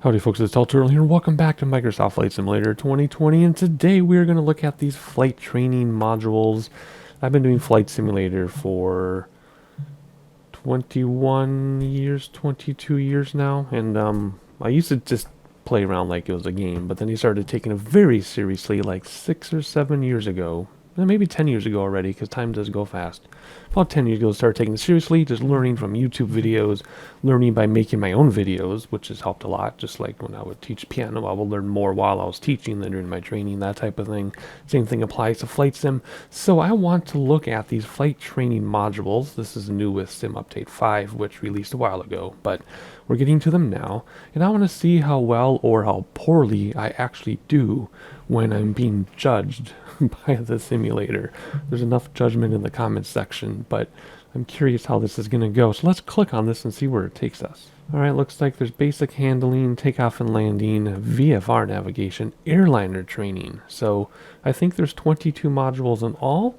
Howdy folks, it's Turtle here. Welcome back to Microsoft Flight Simulator 2020, and today we're going to look at these flight training modules. I've been doing Flight Simulator for 21 years, 22 years now, and I used to just play around like it was a game, but then he started taking it very seriously like 6 or 7 years ago. Maybe 10 years ago already, because time does go fast. About 10 years ago, I started taking it seriously, just learning from YouTube videos, learning by making my own videos, which has helped a lot. Just like when I would teach piano, I would learn more while I was teaching than during my training, that type of thing. Same thing applies to Flight Sim. So I want to look at these flight training modules. This is new with Sim Update 5, which released a while ago, but we're getting to them now. And I want to see how well or how poorly I actually do when I'm being judged by the simulator. There's enough judgment in the comments section, but I'm curious how this is going to go. So let's click on this and see where it takes us. Alright, looks like there's basic handling, takeoff and landing, VFR navigation, airliner training. So I think there's 22 modules in all,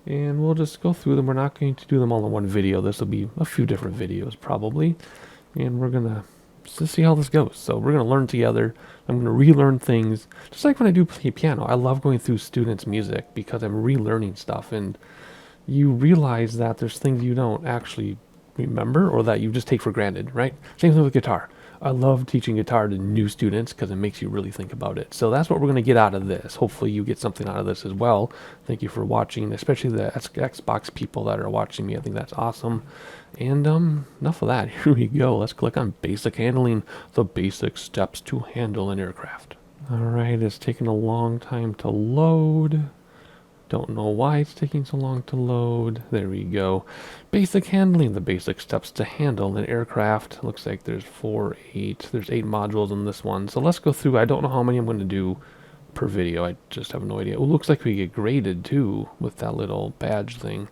and we'll just go through them. We're not going to do them all in one video. This will be a few different videos probably, and we're going to just see how this goes. So we're going to learn together. I'm going to relearn things, just like when I do play piano. I love going through students' music because I'm relearning stuff, and you realize that there's things you don't actually remember or that you just take for granted, right? Same thing with guitar. I love teaching guitar to new students because it makes you really think about it. So that's what we're going to get out of this. Hopefully you get something out of this as well. Thank you for watching, especially the Xbox people that are watching me. I think that's awesome. And enough of that. Here we go. Let's click on basic handling, the basic steps to handle an aircraft. All right, it's taking a long time to load. Don't know why it's taking so long to load. There we go. Basic handling, the basic steps to handle an aircraft. Looks like there's 8 modules in this one. So let's go through. I don't know how many I'm going to do per video. I just have no idea. It looks like we get graded too with that little badge thing.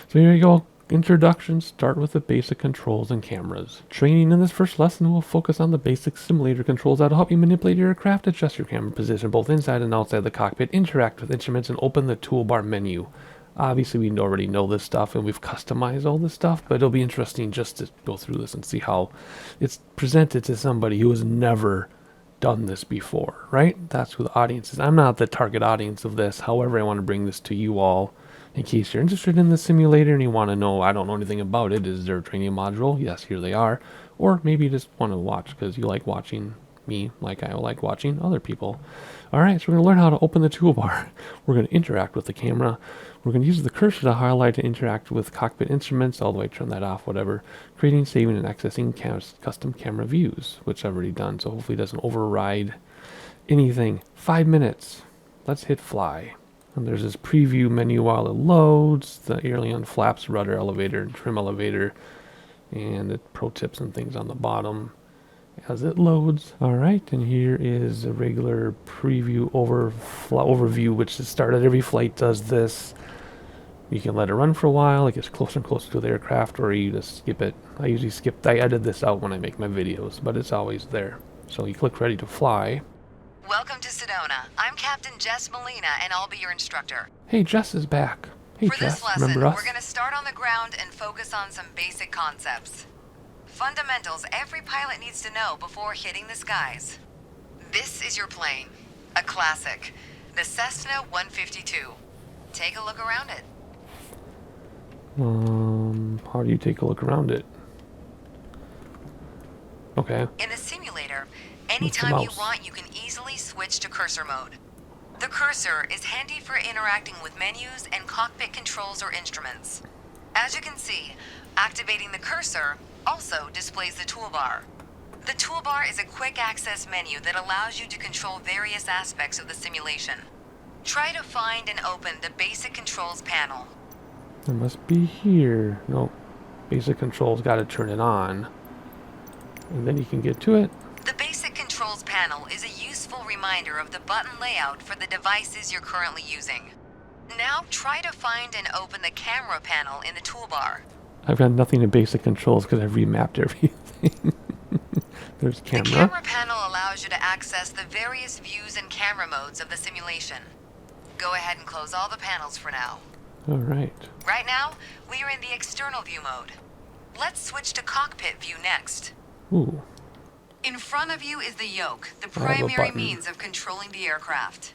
So here you go. Introduction, start with the basic controls and cameras. Training in this first lesson will focus on the basic simulator controls that'll help you manipulate your aircraft, adjust your camera position both inside and outside the cockpit, interact with instruments, and open the toolbar menu. Obviously, we already know this stuff and we've customized all this stuff, but it'll be interesting just to go through this and see how it's presented to somebody who has never done this before, right? That's who the audience is. I'm not the target audience of this. However, I want to bring this to you all in case you're interested in the simulator and you want to know, I don't know anything about it. Is there a training module? Yes, here they are. Or maybe you just want to watch because you like watching me like I like watching other people. Alright, so we're going to learn how to open the toolbar. We're going to interact with the camera. We're going to use the cursor to highlight to interact with cockpit instruments, all the way turn that off, whatever. Creating, saving, and accessing custom camera views, which I've already done, so hopefully it doesn't override anything. 5 minutes. Let's hit fly. And there's this preview menu while it loads, the airline flaps, rudder elevator, and trim elevator, and the pro tips and things on the bottom as it loads. Alright, and here is a regular preview overview, which is started. Every flight does this. You can let it run for a while, it gets closer and closer to the aircraft, or you just skip it. I usually I edit this out when I make my videos, but it's always there. So you click ready to fly. Welcome to Sedona. I'm Captain Jess Molina, and I'll be your instructor. Hey, Jess is back. Hey, For Jess, this lesson, remember us? we're going to start on the ground and focus on some basic concepts. Fundamentals every pilot needs to know before hitting the skies. This is your plane, a classic, the Cessna 152. Take a look around it. How do you take a look around it? Okay. In the simulator, anytime you want, you can easily switch to cursor mode. The cursor is handy for interacting with menus and cockpit controls or instruments. As you can see, activating the cursor also displays the toolbar. The toolbar is a quick access menu that allows you to control various aspects of the simulation. Try to find and open the basic controls panel. It must be here. No, basic controls, got to turn it on. And then you can get to it. The basic controls panel is a useful reminder of the button layout for the devices you're currently using. Now try to find and open the camera panel in the toolbar. I've got nothing in basic controls because I've remapped everything. There's camera. The camera panel allows you to access the various views and camera modes of the simulation. Go ahead and close all the panels for now. All right. Right now, we are in the external view mode. Let's switch to cockpit view next. Ooh. In front of you is the yoke, the I have a primary button. means of controlling the aircraft.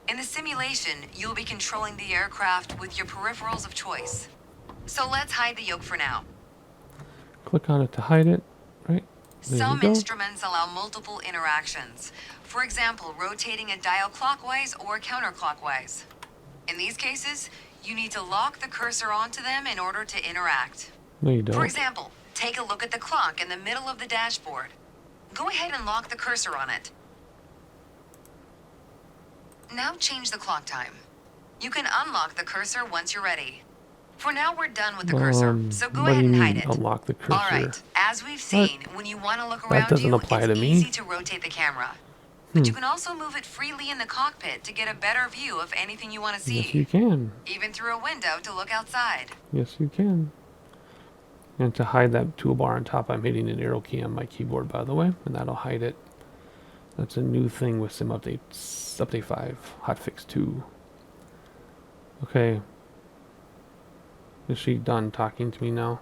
In the simulation, you'll be controlling the aircraft with your peripherals of choice. So let's hide the yoke for now. Click on it to hide it, right? There you Some go. instruments allow multiple interactions. For example, rotating a dial clockwise or counterclockwise. In these cases, you need to lock the cursor onto them in order to interact. No, you don't. For example, take a look at the clock in the middle of the dashboard. Go ahead and lock the cursor on it. Now change the clock time. You can unlock the cursor once you're ready. For now, we're done with the cursor, so go What do ahead you and mean, hide it. unlock the cursor? All right, as we've seen, when you want to look That around doesn't you, apply it's to me. easy to rotate the camera. But you can also move it freely in the cockpit to get a better view of anything you want to see. Yes, you can. Even through a window to look outside. Yes, you can. And to hide that toolbar on top, I'm hitting an arrow key on my keyboard, by the way, and that'll hide it. That's a new thing with Sim Updates, Update 5, Hotfix 2. Okay. Is she done talking to me now?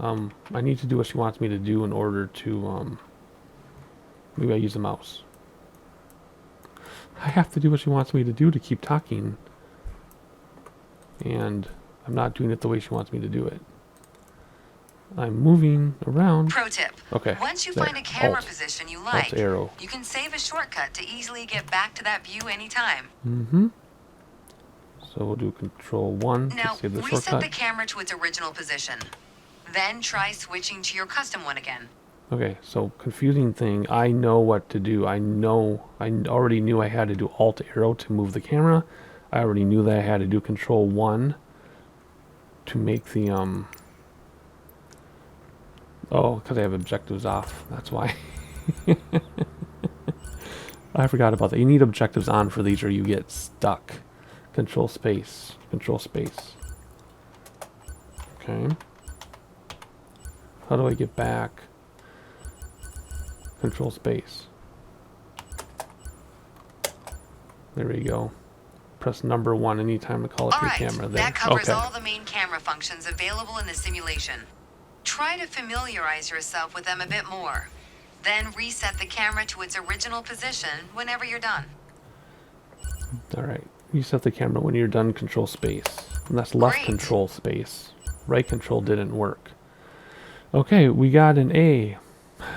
I need to do what she wants me to do in order to, maybe I use the mouse. I have to do what she wants me to do to keep talking. And I'm not doing it the way she wants me to do it. I'm moving around. Pro tip. Okay. Once you there. find a camera Alt. position you Alt like, arrow. you can save a shortcut to easily get back to that view anytime. Mm-hmm. So we'll do Control 1 Now, to save the reset shortcut. the camera to its original position. Then try switching to your custom one again. Okay, so confusing thing. I know what to do. I already knew I had to do Alt arrow to move the camera. I already knew that I had to do Control 1 to make the oh, because I have objectives off. That's why. I forgot about that. You need objectives on for these or you get stuck. Control space. Control space. Okay. How do I get back? Control space. There we go. Press number 1 anytime to call up your camera there. That covers Okay. all the main camera functions available in the simulation. Try to familiarize yourself with them a bit more. Then reset the camera to its original position whenever you're done. Alright. You set the camera when you're done, control space. And that's left Great. control space. Right control didn't work. Okay, we got an A.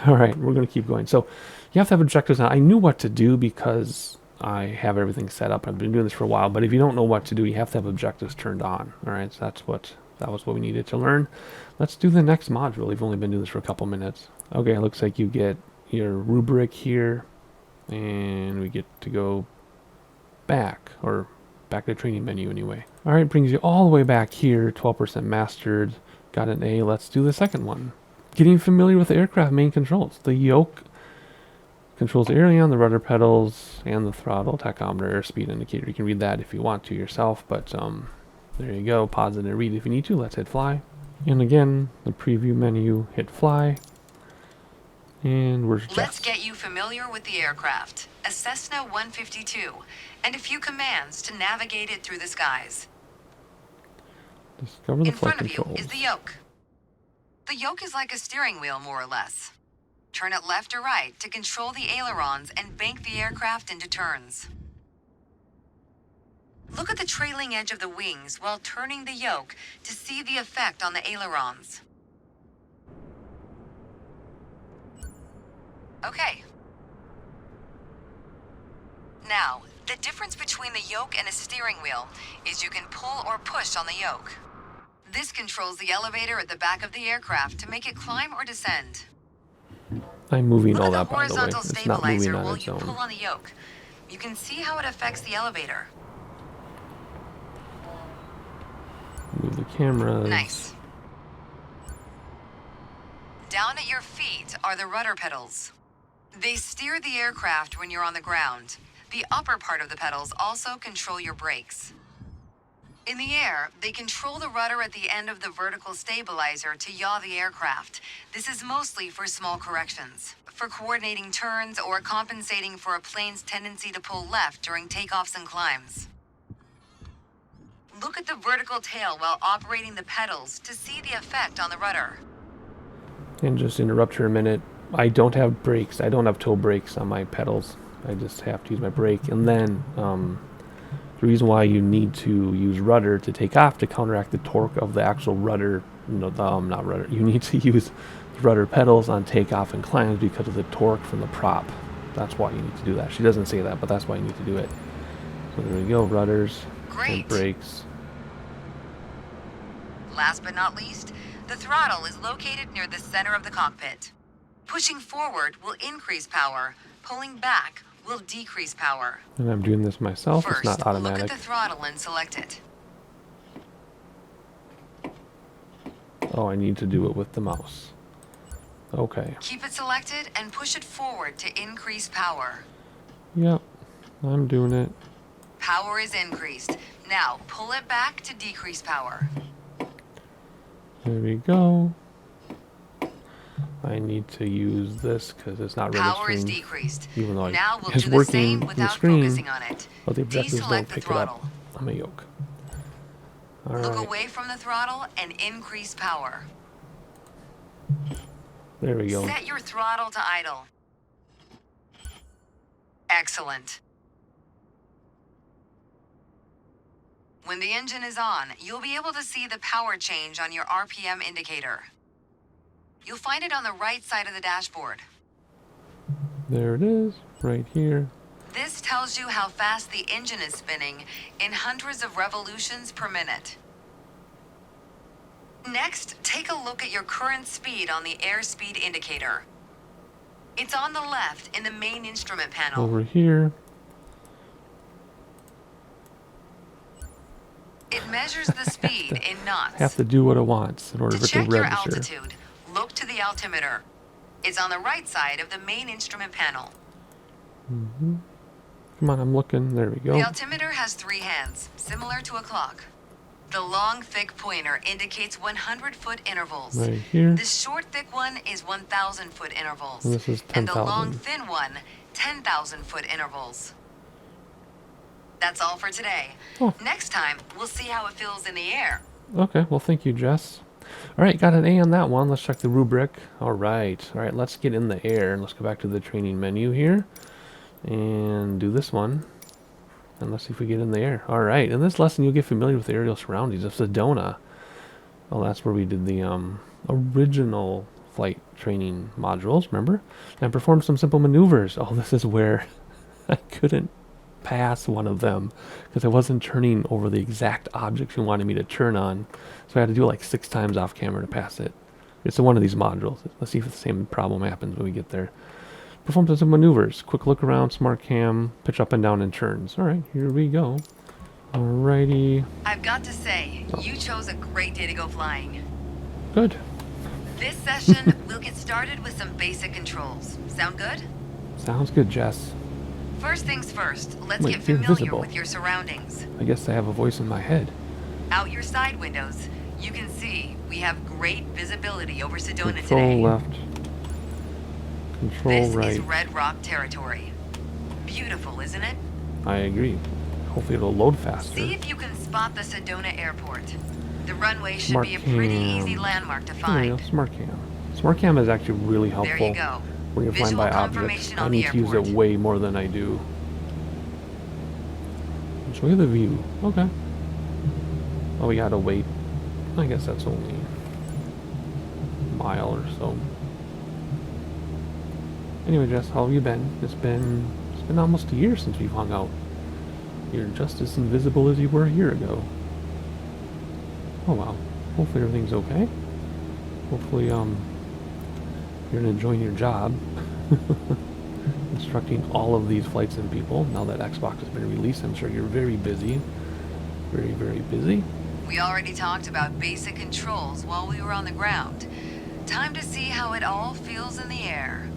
Alright, we're going to keep going. So, you have to have objectives on. I knew what to do because I have everything set up. I've been doing this for a while. But if you don't know what to do, you have to have objectives turned on. Alright, so that was what we needed to learn. Let's do the next module. We've only been doing this for a couple minutes. Okay, it looks like you get your rubric here. And we get to go back to the training menu anyway. Alright, brings you all the way back here, 12% mastered, got an A. Let's do the second one. Getting familiar with the aircraft main controls. The yoke controls the aileron, the rudder pedals, and the throttle, tachometer, airspeed indicator. You can read that if you want to yourself, but there you go. Pause it and read if you need to. Let's hit fly. And again, the preview menu, hit fly. And we're just... Let's get you familiar with the aircraft, a Cessna 152, and a few commands to navigate it through the skies. Discover the In flight front of you controls. is the yoke. The yoke is like a steering wheel, more or less. Turn it left or right to control the ailerons and bank the aircraft into turns. Look at the trailing edge of the wings while turning the yoke to see the effect on the ailerons. Okay. Now, the difference between the yoke and a steering wheel is you can pull or push on the yoke. This controls the elevator at the back of the aircraft to make it climb or descend. I'm moving Look all at that, the by the way. horizontal It's not moving stabilizer on while its you pull own. on the yoke. You can see how it affects the elevator. Move the cameras. Nice. Down at your feet are the rudder pedals. They steer the aircraft when you're on the ground. The upper part of the pedals also control your brakes. In the air, they control the rudder at the end of the vertical stabilizer to yaw the aircraft. This is mostly for small corrections, for coordinating turns or compensating for a plane's tendency to pull left during takeoffs and climbs. Look at the vertical tail while operating the pedals to see the effect on the rudder. And just interrupt her a minute. I don't have brakes. I don't have toe brakes on my pedals. I just have to use my brake. And then the reason why you need to use rudder to take off to counteract the torque of the actual rudder, no, not rudder. You need to use rudder pedals on takeoff and climbs because of the torque from the prop. That's why you need to do that. She doesn't say that, but that's why you need to do it. So there we go, rudders and brakes. Last but not least, the throttle is located near the center of the cockpit. Pushing forward will increase power. Pulling back will decrease power. And I'm doing this myself. First, it's not automatic. look at the throttle and select it. Oh, I need to do it with the mouse. Okay. Keep it selected and push it forward to increase power. Yep, I'm doing it. Power is increased. Now, pull it back to decrease power. There we go. I need to use this because it's not registering. Power is decreased. Even though now we'll it's do the working same on the without screen, focusing on it. but the objectives don't Deselect the pick it throttle. up on my yoke. All Look right. away from the throttle and increase power. There we go. Set your throttle to idle. Excellent. When the engine is on, you'll be able to see the power change on your RPM indicator. You'll find it on the right side of the dashboard. There it is, right here. This tells you how fast the engine is spinning in hundreds of revolutions per minute. Next, take a look at your current speed on the airspeed indicator. It's on the left in the main instrument panel. Over here. It measures the speed in knots. Have to do what it wants in order To for it to check your register. altitude, look to the altimeter. It's on the right side of the main instrument panel. Come on, I'm looking. There we go. The altimeter has 3 hands, similar to a clock. The long, thick pointer indicates 100-foot intervals. Right here. The short, thick one is 1,000-foot intervals. And this is And the 10,000. long, thin one, 10,000-foot intervals. That's all for today. Oh. Next time, we'll see how it feels in the air. Okay, well, thank you, Jess. All right, got an A on that one. Let's check the rubric. All right, let's get in the air. Let's go back to the training menu here and do this one. And let's see if we get in the air. All right, in this lesson, you'll get familiar with the aerial surroundings of Sedona. Well, that's where we did the original flight training modules, remember? And perform some simple maneuvers. Oh, this is where I couldn't pass one of them because I wasn't turning over the exact objects you wanted me to turn on. So I had to do it like 6 times off camera to pass it. It's in one of these modules. Let's see if the same problem happens when we get there. Perform some maneuvers. Quick look around, smart cam, pitch up and down in turns. All right, here we go. Alrighty. I've got to say, you chose a great day to go flying. Good. This session, we'll get started with some basic controls. Sound good? Sounds good, Jess. First things first, let's Wait, get you're familiar invisible. with your surroundings. I guess I have a voice in my head. Out your side windows, you can see we have great visibility over Sedona Control today. left. Control This right. is Red Rock territory. Beautiful, isn't it? I agree. Hopefully it'll load faster. See if you can spot the Sedona airport. The runway should Smart be a pretty cam. easy landmark to There we find. go, smart cam. Smart cam is actually really helpful There you go. when you're flying Visual by objects. confirmation I on need the to use it airport. way more than I do. Enjoy the view. Okay. Oh, we gotta wait. I guess that's only a mile or so. Anyway, Jess, how have you been? It's been almost a year since we've hung out. You're just as invisible as you were a year ago. Oh wow. Hopefully everything's okay. Hopefully you're enjoying your job. Instructing all of these flights and people. Now that Xbox has been released, I'm sure you're very busy. Very, very busy. We already talked about basic controls while we were on the ground. Time to see how it all feels in the air.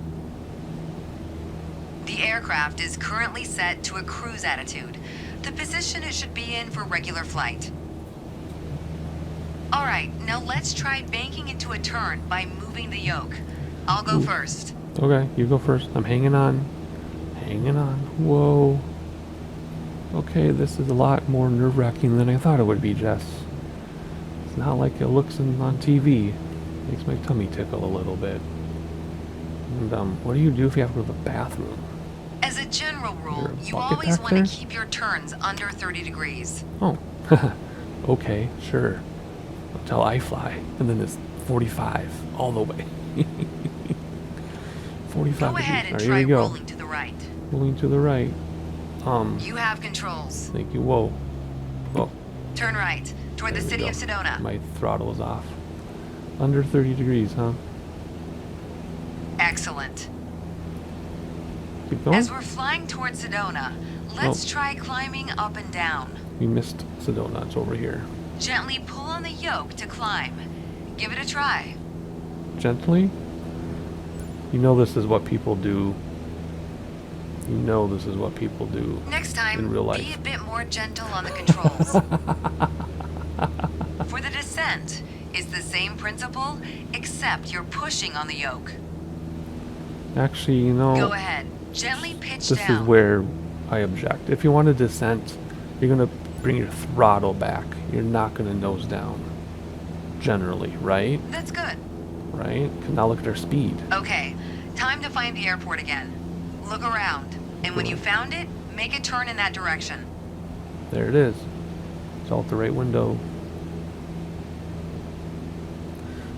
The aircraft is currently set to a cruise attitude, the position it should be in for regular flight. Alright, now let's try banking into a turn by moving the yoke. I'll go first. Okay, you go first. I'm hanging on. Hanging on. Whoa. Okay, this is a lot more nerve-wracking than I thought it would be, Jess. It's not like it looks on TV. Makes my tummy tickle a little bit. And what do you do if you have to go to the bathroom? As a general rule, Is you there a bucket always back want there? to keep your turns under 30 degrees. Oh, okay, sure. Until I fly, and then it's 45 all the way. 45 Go ahead degrees. and All right, try here we go. rolling to the right. Rolling to the right. You have controls. Thank you. Whoa. Oh, Turn right, toward the there we city go. of Sedona. My throttle is off. Under 30 degrees, huh? Excellent. Keep going. As we're flying towards Sedona, let's try climbing up and down. We missed Sedona. It's over here. Gently pull on the yoke to climb. Give it a try. Gently. You know this is what people do. You know this is what people do Next time, in real be life. a bit more gentle on the controls. For the descent, it's the same principle, except you're pushing on the yoke. Actually, you know, Go ahead. Gently pitch this down. is where I object. If you want to descent, you're going to bring your throttle back. You're not going to nose down. Generally, right? That's good. Right? 'Cause now look at our speed. Okay, time to find the airport again. Look around, and when you found it, make a turn in that direction. There it is. It's all at the right window.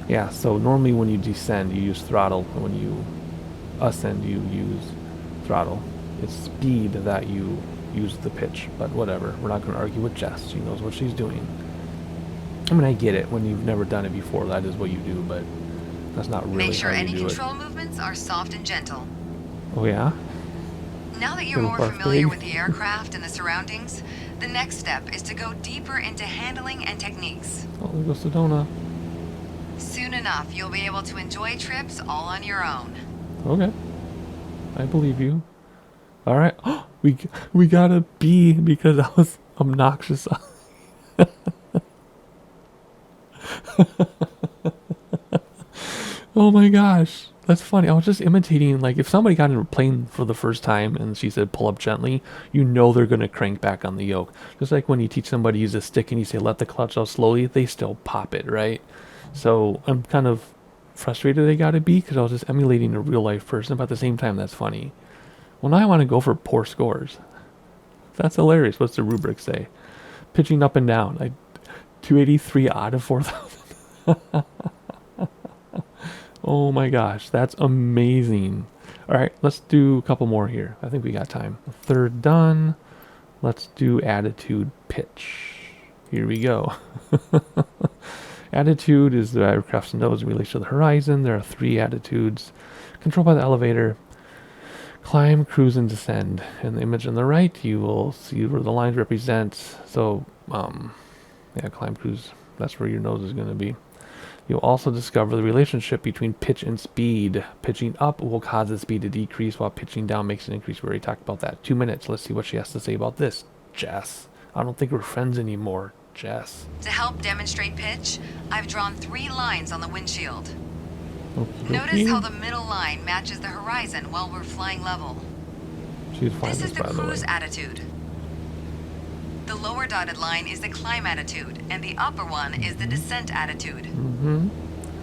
Yeah, so normally when you descend, you use throttle. And when you ascend, you use throttle. It's speed that you use the pitch, but whatever. We're not going to argue with Jess. She knows what she's doing. I mean, I get it. When you've never done it before, that is what you do, but that's not really Make sure how you any do control movements are soft and gentle. it. Oh, yeah? Now that you're Little more barf familiar bag. with the aircraft and the surroundings, the next step is to go deeper into handling and techniques. Oh, there goes Sedona. Soon enough, you'll be able to enjoy trips all on your own. Okay. I believe you. All right. We got a B because I was obnoxious. Oh my gosh. That's funny. I was just imitating, like, if somebody got in a plane for the first time and she said pull up gently, you know they're going to crank back on the yoke. Just like when you teach somebody to use a stick and you say let the clutch out slowly, they still pop it, right? So I'm kind of frustrated they got a B because I was just emulating a real life person, but at the same time, that's funny. Well, now I want to go for poor scores. That's hilarious. What's the rubric say? Pitching up and down. 283 out of 4,000. Oh my gosh, that's amazing. All right, let's do a couple more here. I think we got time. Third done. Let's do attitude pitch. Here we go. Attitude is the aircraft's nose in relation to the horizon. There are 3 attitudes. Controlled by the elevator. Climb, cruise, and descend. In the image on the right, you will see where the lines represent. So, yeah, climb, cruise. That's where your nose is going to be. You'll also discover the relationship between pitch and speed. Pitching up will cause the speed to decrease, while pitching down makes it increase. We already talked about that. 2 minutes. Let's see what she has to say about this. Jess. I don't think we're friends anymore. Jess. To help demonstrate pitch, I've drawn 3 lines on the windshield. Okey-dokey. Notice how the middle line matches the horizon while we're flying level. She's fine This with is the by the way. cruise attitude. The lower dotted line is the climb attitude, and the upper one is the descent attitude. Mm-hmm.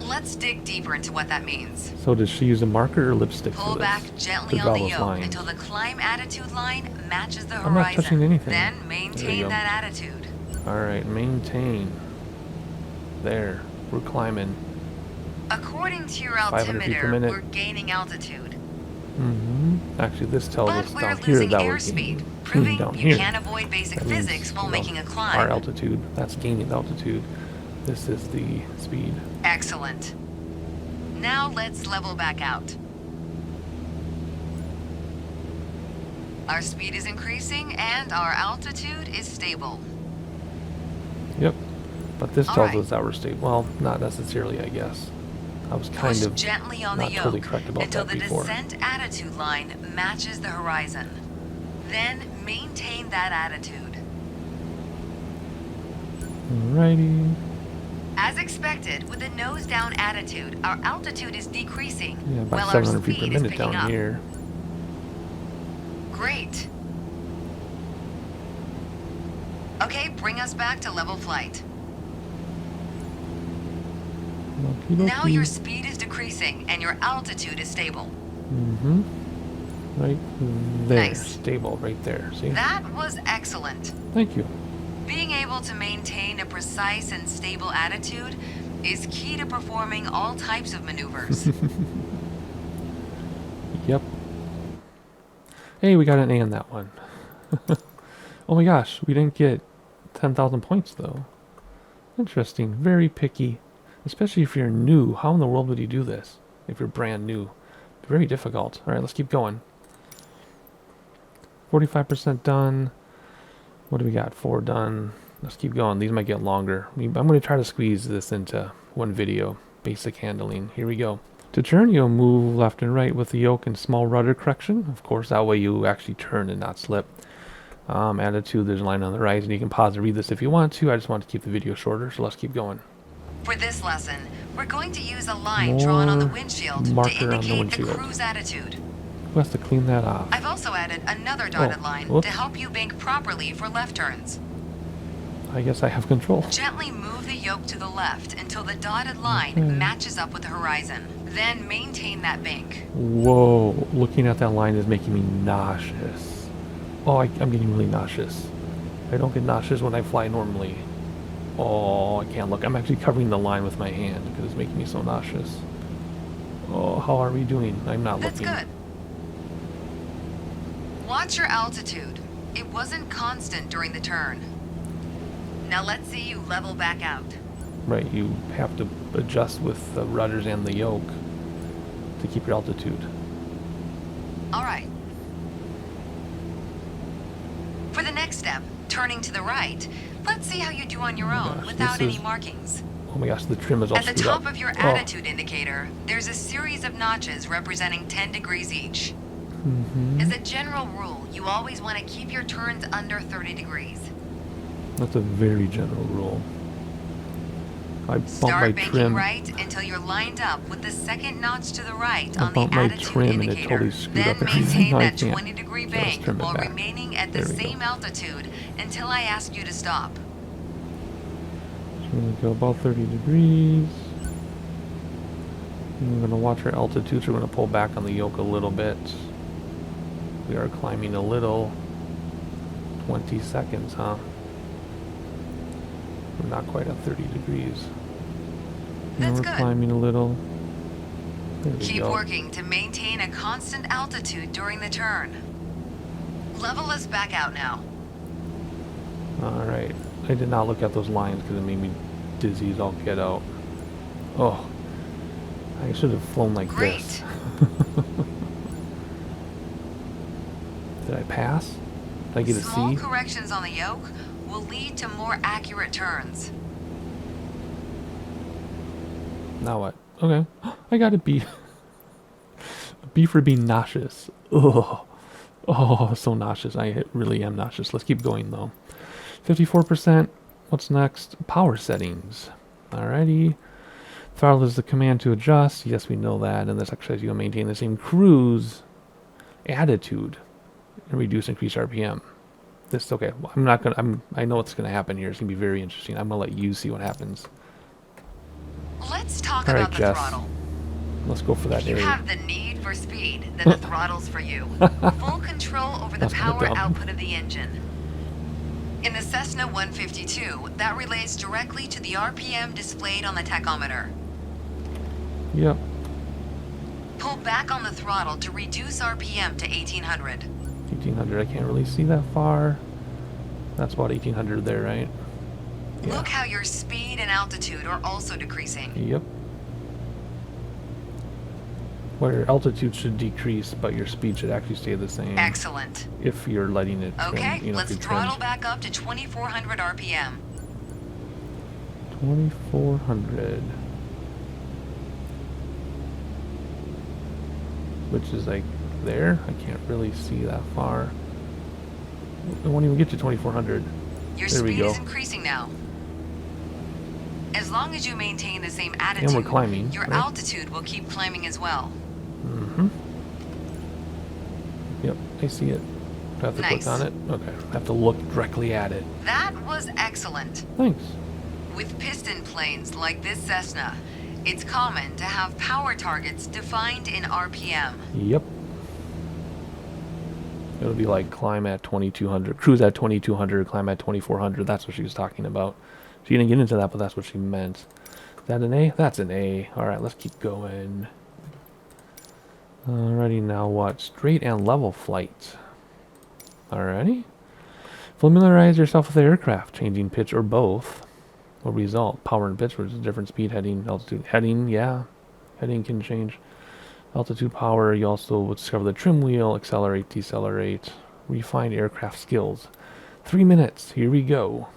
Let's dig deeper into what that means. So does she use a marker or lipstick Pull for this? back gently to draw on the those yoke lines? until the climb attitude line matches the I'm not horizon. touching anything. Then There you maintain go. that attitude. All right, maintain. There, we're climbing. According to your 500 feet per altimeter, minute. we're gaining altitude. Mm-hmm. Actually, this tells But us we're down here losing that we're airspeed, gaining. proving down you here. can't avoid basic That means, physics while you know, making a Our climb. altitude, that's gaining altitude. This is the speed. Excellent. Now let's level back out. Our speed is increasing and our altitude is stable. Yep. But this All tells right. us that we're stable. Well, not necessarily, I guess. I was kind Push of gently on the not yoke totally correct about until that the before. descent attitude line matches the horizon. Then maintain that attitude. Alrighty. As expected, with a nose down attitude, our altitude is decreasing, Yeah, about while our 700 feet per speed is minute picking down up. here. Great. Okay, bring us back to level flight. Now your speed is decreasing and your altitude is stable. Mm-hmm. Right there. Nice. Stable right there. See? That was excellent. Thank you. Being able to maintain a precise and stable attitude is key to performing all types of maneuvers. Yep. Hey, we got an A on that one. Oh my gosh, we didn't get 10,000 points though. Interesting. Very picky. Especially if you're new. How in the world would you do this? If you're brand new. Very difficult. Alright, let's keep going. 45% done. What do we got? 4 done. Let's keep going. These might get longer. I'm going to try to squeeze this into one video. Basic handling. Here we go. To turn, you'll move left and right with the yoke and small rudder correction. Of course, that way you actually turn and not slip. Attitude, there's a line on the right, and you can pause and read this if you want to. I just want to keep the video shorter, so let's keep going. For this lesson, we're going to use a line drawn on the windshield to indicate the cruise attitude. Who has to clean that off? I've also added another dotted line to help you bank properly for left turns. I guess I have control. Gently move the yoke to the left until the dotted line matches up with the horizon. Then maintain that bank. Whoa, looking at that line is making me nauseous. Oh, I'm getting really nauseous. I don't get nauseous when I fly normally. Oh, I can't look. I'm actually covering the line with my hand because it's making me so nauseous. Oh, how are we doing? I'm not looking. That's good. Watch your altitude. It wasn't constant during the turn. Now let's see you level back out. Right, you have to adjust with the rudders and the yoke to keep your altitude. All right. For the next step, turning to the right, let's see how you do on your own without any markings. Oh my gosh, the trim is all screwed up. At the top of your attitude indicator, there's a series of notches representing 10 degrees each. As a general rule, you always want to keep your turns under 30 degrees. That's a very general rule. I bumped Start my banking trim. right until you're lined up with the second notch to the right I on the bumped my attitude trim and it indicator. totally screwed Then up everything. maintain I that can't. 20-degree Yeah, let's bank trim it while back. remaining at the There we same go. altitude until I ask you to stop. So we're going to go about 30 degrees. And we're going to watch our altitude, so we're going to pull back on the yoke a little bit. We are climbing a little. 20 seconds, huh? We're not quite at 30 degrees. That's We're good. climbing a little. There we Keep go. working to maintain a constant altitude during the turn. Level us back out now. Alright. I did not look at those lines because it made me dizzy as all get out. Oh. I should have flown like Great. this. Did I pass? Did I get a Small C? corrections on the yoke will lead to more accurate turns. Now what? Okay. I got a B. A B for being nauseous. Ugh. Oh, so nauseous. I really am nauseous. Let's keep going though. 54%. What's next? Power settings. Alrighty. Throttle is the command to adjust. Yes, we know that. And this exercise you'll maintain the same cruise attitude and reduce increase RPM. This okay. I'm not gonna. I know what's gonna happen here. It's gonna be very interesting. I'm gonna let you see what happens. Let's talk All right, about the Jess. throttle. Let's go for that If you area. have the need for speed, then the throttle's for you. Full control over the That's kinda power dumb. output of the engine. In the Cessna 152, that relates directly to the RPM displayed on the tachometer. Yep. Pull back on the throttle to reduce RPM to 1800. 1800. I can't really see that far. That's about 1800 there, right? Yeah. Look how your speed and altitude are also decreasing. Yep. Well, your altitude should decrease, but your speed should actually stay the same. Excellent. If you're letting it trim, Okay, you know, let's if you trim. throttle back up to 2400 RPM. 2400. Which is like there. I can't really see that far. It won't even get to 2400. Your There we speed go. is increasing now. As long as you maintain the same And attitude, we're climbing, your right? altitude will keep climbing as well. Mm-hmm. Yep, I see it. Do I have to Nice. click on it? Okay. I have to look directly at it. That was excellent. Thanks. With piston planes like this Cessna, It's common to have power targets defined in RPM. Yep. It'll be like climb at 2200, cruise at 2200, climb at 2400. That's what she was talking about. She didn't get into that, but that's what she meant. Is that an A? That's an A. Alright, let's keep going. Alrighty, now what? Straight and level flight. Alrighty. Familiarize yourself with the aircraft. Changing pitch or both will result. Power and pitch, which is different speed, heading, altitude. Heading, yeah. Heading can change. Altitude, power. You also will discover the trim wheel, accelerate, decelerate. Refine aircraft skills. 3 minutes. Here we go.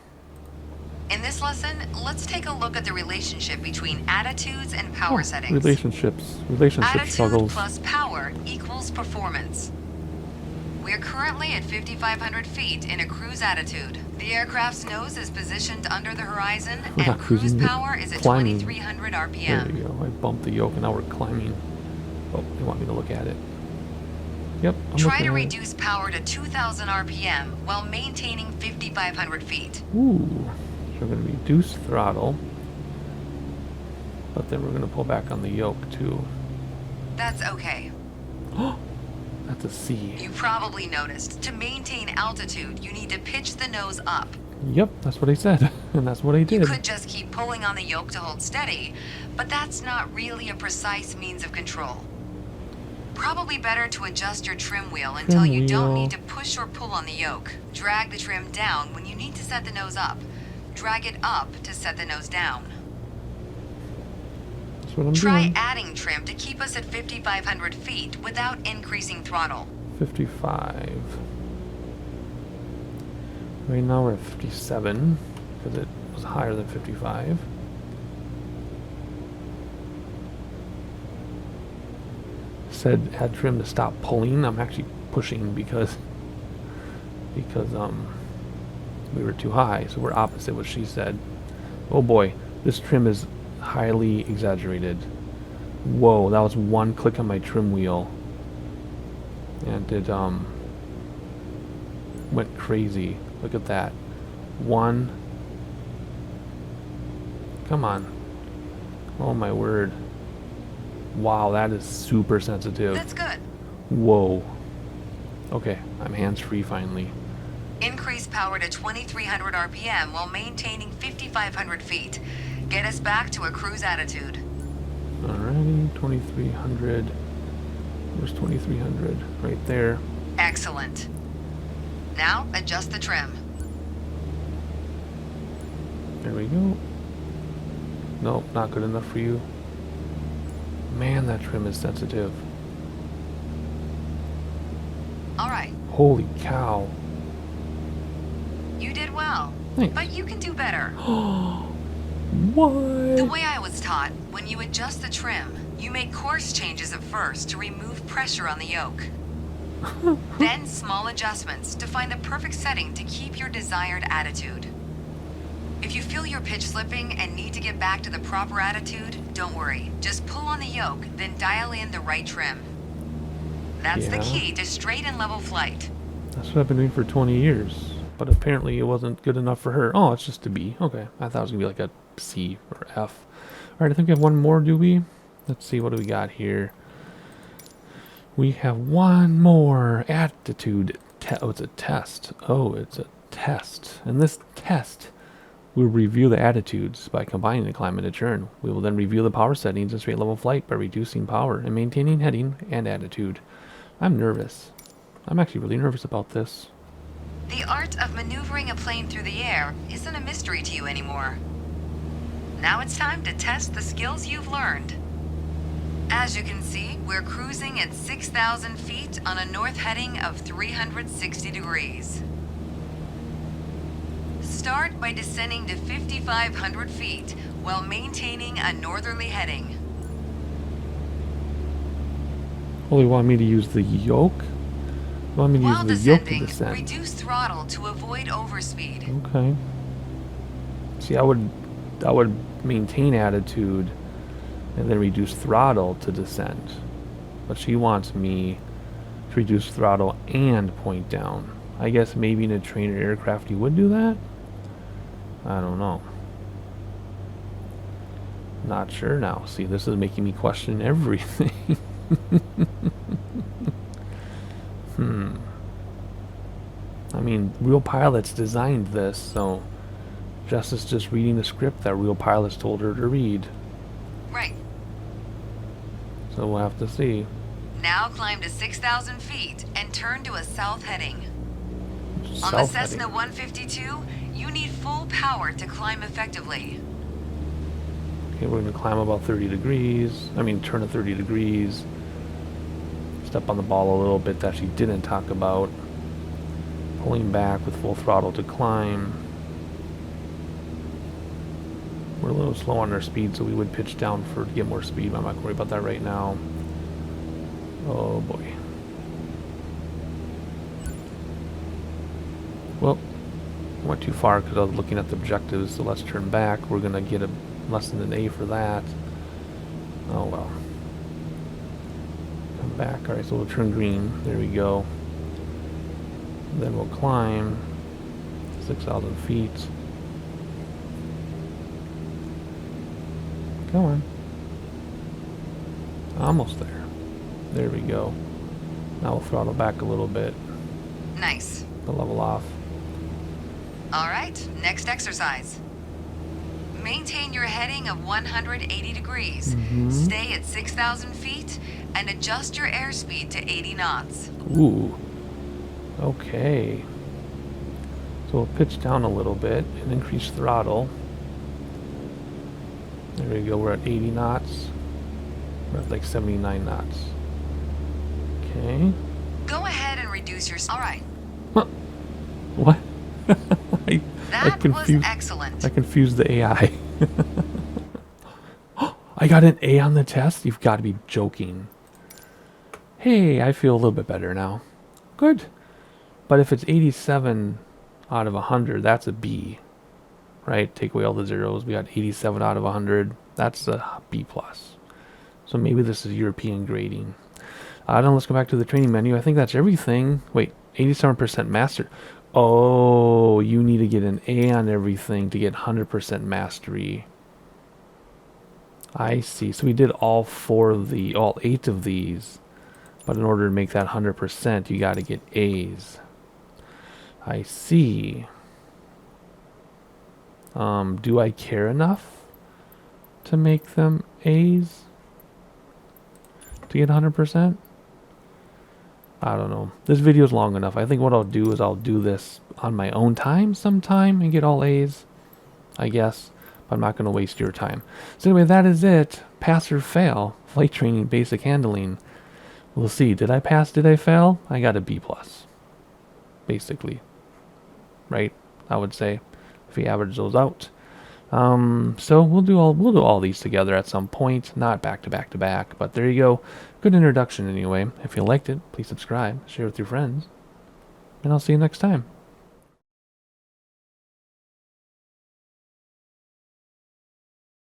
In this lesson, let's take a look at the relationship between attitudes and power settings. Relationship Attitude struggles. plus power equals performance. We are currently at 5,500 feet in a cruise attitude. The aircraft's nose is positioned under the horizon, and cruise power is at 2,300 RPM. There we go. I bumped the yoke, and now we're climbing. Oh, they want me to look at it. Yep. Try to reduce power to 2,000 RPM while maintaining 5,500 feet. Ooh. So we're going to reduce throttle, but then we're going to pull back on the yoke too. That's okay. That's a C. You probably noticed, to maintain altitude, you need to pitch the nose up. Yep, that's what I said, and that's what I did. You could just keep pulling on the yoke to hold steady, but that's not really a precise means of control. Probably better to adjust your trim wheel until you don't need to push or pull on the yoke. Drag the trim down when you need to set the nose up. Drag it up to set the nose down. That's what I'm Try doing. adding trim to keep us at 5,500 feet without increasing throttle. 55. Right now we're at 57, because it was higher than 55. Said add trim to stop pulling. I'm actually pushing because we were too high, so we're opposite what she said. Oh boy, this trim is highly exaggerated. Whoa, that was one click on my trim wheel, and it went crazy. Look at that. One. Come on. Oh my word. Wow, that is super sensitive. That's good. Whoa. Okay, I'm hands-free finally. Increase power to 2,300 RPM while maintaining 5,500 feet. Get us back to a cruise attitude. Alrighty, 2,300. Where's 2,300? Right there. Excellent. Now, adjust the trim. There we go. Nope, not good enough for you. Man, that trim is sensitive. All right. Holy cow. You did well. Thanks. But you can do better. What? The way I was taught, when you adjust the trim, you make course changes at first to remove pressure on the yoke. Then small adjustments to find the perfect setting to keep your desired attitude. If you feel your pitch slipping and need to get back to the proper attitude, don't worry. Just pull on the yoke, then dial in the right trim. That's the key to straight and level flight. That's what I've been doing for 20 years. But apparently it wasn't good enough for her. Oh, it's just a B. Okay. I thought it was going to be like a C or F. Alright, I think we have one more, do we? Let's see, what do we got here? We have one more. Attitude. Oh, it's a test. Oh, it's a test. And this test will review the attitudes by combining the climb and the turn. We will then review the power settings in straight level flight by reducing power and maintaining heading and attitude. I'm nervous. I'm actually really nervous about this. The art of maneuvering a plane through the air isn't a mystery to you anymore. Now it's time to test the skills you've learned. As you can see, we're cruising at 6,000 feet on a north heading of 360 degrees. Start by descending to 5,500 feet while maintaining a northerly heading. Oh, you want me to use the yoke? You want me to While use the yoke to descending, descend? reduce throttle to avoid overspeed. Okay. See, I would maintain attitude and then reduce throttle to descend. But she wants me to reduce throttle and point down. I guess maybe in a trainer aircraft you would do that? I don't know. Not sure now. See, this is making me question everything. I mean, real pilots designed this, so Jess is just reading the script that real pilots told her to read. Right. So we'll have to see. Now climb to 6,000 feet and turn to a south heading. On the South Cessna heading. 152, you need full power to climb effectively. Okay, we're going to climb about 30 degrees. I mean, turn to 30 degrees. Step on the ball a little bit that she didn't talk about. Pulling back with full throttle to climb. We're a little slow on our speed, so we would pitch down to get more speed. I'm not going to worry about that right now. Oh boy. Well, I went too far because I was looking at the objectives, so let's turn back. We're going to get a less than an A for that. Oh well. Come back. Alright, so we'll turn green. There we go. Then we'll climb 6,000 feet. Come on. Almost there. There we go. Now we'll throttle back a little bit Nice. to level off. All right, next exercise. Maintain your heading of 180 degrees. Stay at 6,000 feet and adjust your airspeed to 80 knots. Ooh. Okay. So we'll pitch down a little bit and increase throttle. There we go. We're at 80 knots. We're at like 79 knots. Okay. Go ahead and reduce your... All right. Huh. What? I That was confused. excellent. I confused the AI. I got an A on the test? You've got to be joking. Hey, I feel a little bit better now. Good. But if it's 87 out of 100, that's a B. Right? Take away all the zeros. We got 87 out of 100. That's a B+. So maybe this is European grading. Then let's go back to the training menu. I think that's everything. Wait, 87% master. Oh, you need to get an A on everything to get 100% mastery. I see. So we did all 8 of these. But in order to make that 100%, you got to get A's. I see. Do I care enough to make them A's? To get 100%? I don't know. This video is long enough. I think what I'll do is I'll do this on my own time sometime and get all A's, I guess. But I'm not going to waste your time. So anyway, that is it. Pass or fail. Flight training, basic handling. We'll see. Did I pass? Did I fail? I got a B+. Basically. Right? I would say. If we average those out. So we'll do all these together at some point, not back to back to back, but there you go. Good introduction anyway. If you liked it, please subscribe, share with your friends, and I'll see you next time.